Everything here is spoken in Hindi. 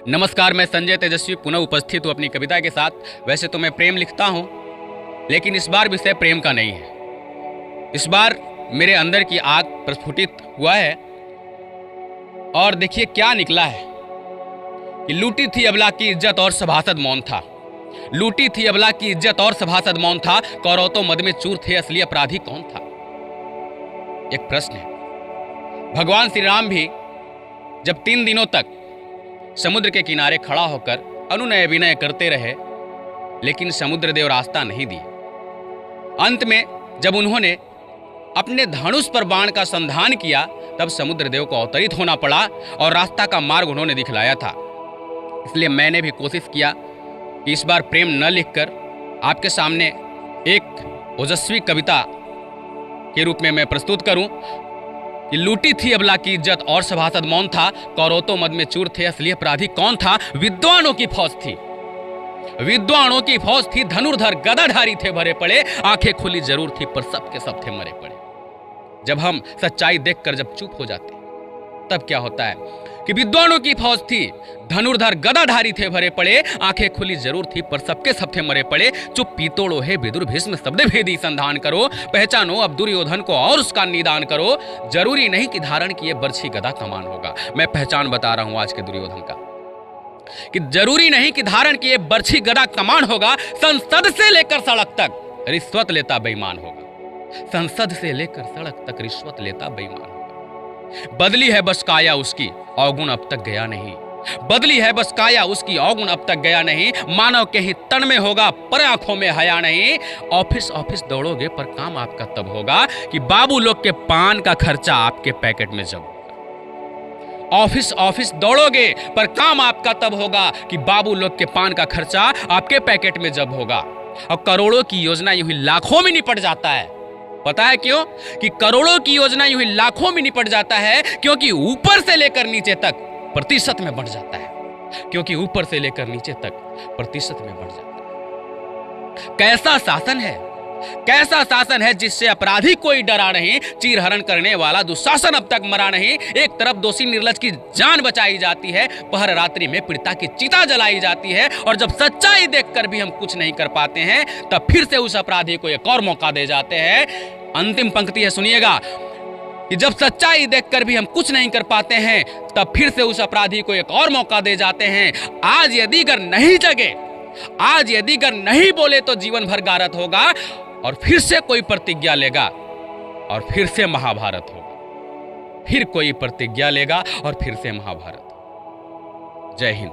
नमस्कार, मैं संजय तेजस्वी पुनः उपस्थित हूँ अपनी कविता के साथ। वैसे तो मैं प्रेम लिखता हूँ, लेकिन इस बार विषय प्रेम का नहीं है। इस बार मेरे अंदर की आग प्रस्फुटित हुआ है और देखिए क्या निकला है कि लूटी थी अबला की इज्जत और सभासद मौन था। लूटी थी अबला की इज्जत और सभासद मौन था। कौरव तो मद में चूर थे, असली अपराधी कौन था? एक प्रश्न है। भगवान श्री राम भी जब 3 दिनों तक समुद्र के किनारे खड़ा होकर अनुनय विनय करते रहे, लेकिन समुद्र देव रास्ता नहीं दिए। अंत में जब उन्होंने अपने धनुष पर बाण का संधान किया, तब समुद्र देव को अवतरित होना पड़ा और रास्ता का मार्ग उन्होंने दिखलाया था। इसलिए मैंने भी कोशिश किया कि इस बार प्रेम न लिखकर आपके सामने एक ओजस्वी कविता के रूप में मैं प्रस्तुत करूं कि लूटी थी अबला की इज्जत और सभासद मौन था। कौरव तो मद में चूर थे, असली अपराधी कौन था? विद्वानों की फौज थी, विद्वानों की फौज थी, धनुर्धर गदाधारी थे भरे पड़े। आंखें खुली जरूर थी पर सबके सब थे मरे पड़े। जब हम सच्चाई देखकर जब चुप हो जाते, तब क्या होता है कि विद्वानों की फौज थी, धनुर्धर गदाधारी थे भरे पड़े। आंखें खुली जरूर थी पर सबके सब थे मरे पड़े। चुप पीतोड़ो है विदुर भीष्म शब्द भेदी संधान करो। पहचानो अब दुर्योधन को और उसका निदान करो। जरूरी नहीं कि धारण किए बर्छी गदा कमान होगा। मैं पहचान बता रहा हूं आज के दुर्योधन का, कि जरूरी नहीं कि धारण किए बर्छी गदा कमान होगा। संसद से लेकर सड़क तक रिश्वत लेता बेईमान होगा। संसद से लेकर सड़क तक रिश्वत लेता बेईमान होगा। बदली है बस काया उसकी, अवगुण अब तक गया नहीं। बदली है बस काया उसकी, अवगुण अब तक गया नहीं। मानव के ही तन में होगा पर आंखों में हया नहीं। ऑफिस ऑफिस दौड़ोगे पर काम आपका तब होगा कि बाबू लोग के पान का खर्चा आपके पैकेट में जब होगा। ऑफिस ऑफिस दौड़ोगे पर काम आपका तब होगा कि बाबू लोग के पान का खर्चा आपके पैकेट में जब होगा। और करोड़ों की योजना यूं ही लाखों में निपट जाता है। पता है क्यों? कि करोड़ों की योजना यूं ही लाखों में निपट जाता है, क्योंकि ऊपर से लेकर नीचे तक प्रतिशत में बढ़ जाता है। क्योंकि ऊपर से लेकर नीचे तक प्रतिशत में बढ़ जाता है। कैसा शासन है, कैसा शासन है जिससे अपराधी कोई डरा नहीं। चीरहरण करने वाला दुशासन अब तक मरा नहीं। एक तरफ दोषी निर्लज की जान बचाई जाती है, पहर रात्रि में पीड़िता की चिता जलाई जाती है। और जब सच्चाई देखकर भी हम कुछ नहीं कर पाते हैं, तब फिर से उस अपराधी को एक और मौका दे जाते हैं। अंतिम पंक्ति है, सुनिएगा, कि जब सच्चाई देखकर भी हम कुछ नहीं कर पाते हैं, तब फिर से उस अपराधी को एक और मौका दे जाते हैं। आज यदि अगर नहीं जगे, आज यदि अगर नहीं बोले तो जीवन भर गारत होगा। और फिर से कोई प्रतिज्ञा लेगा और फिर से महाभारत होगा। फिर कोई प्रतिज्ञा लेगा और फिर से महाभारत। जय हिंद।